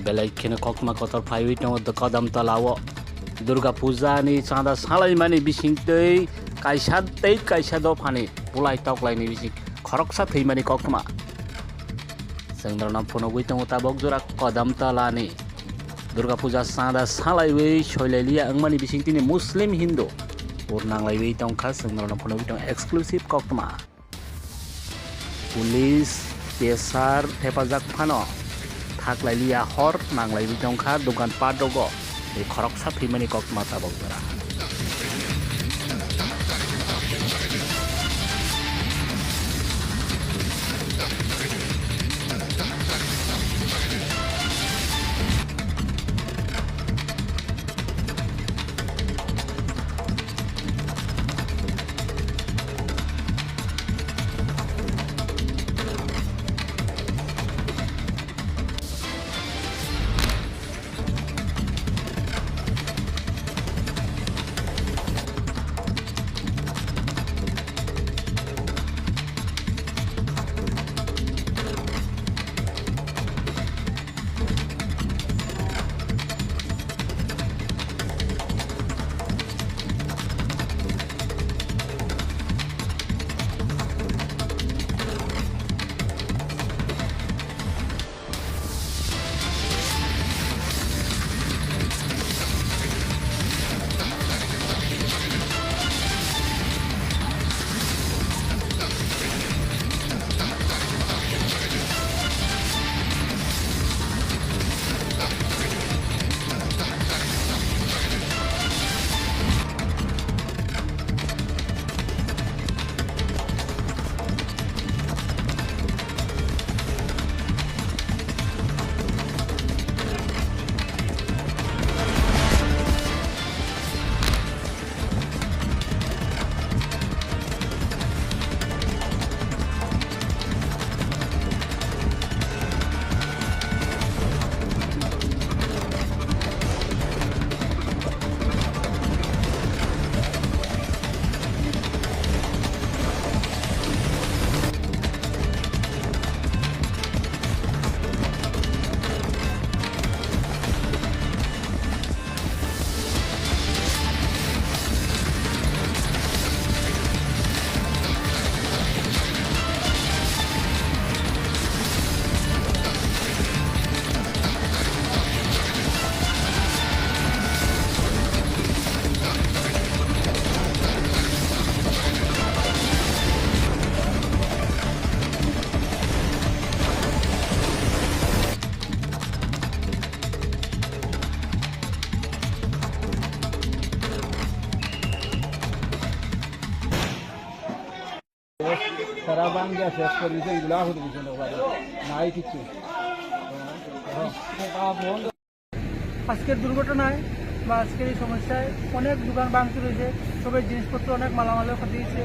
belaikhene kokma kotor phaiwi tong the Kadamtala o Durgapuja ni Chanda salaimani bisingtei kaisa tei kaisa do phani Bulaitoklai ni bising khoroksa theimani kokma Sengrana phono guitong tabok jora Kadamtala ni Durgapuja Chanda salaiwi choileliya angmani bisingtini Muslim Hindu Urnanglaijak tongkha sengrana phono guitong exclusive kokma Police Tesar Hepajak Phano Thaklailia Hor Nanglaijak tongkha Dukan Padogo এই খরকসা ফিমানি kokma tabok jora সারা বাংলা শেষ করে দিয়েছে এগুলো আহত দিয়েছে নাই কিছু আজকের দুর্ঘটনায় বা আজকের এই সমস্যায় অনেক দোকান ভাঙচুর হয়েছে, সবের জিনিসপত্র অনেক মালামালের ক্ষতি হয়েছে।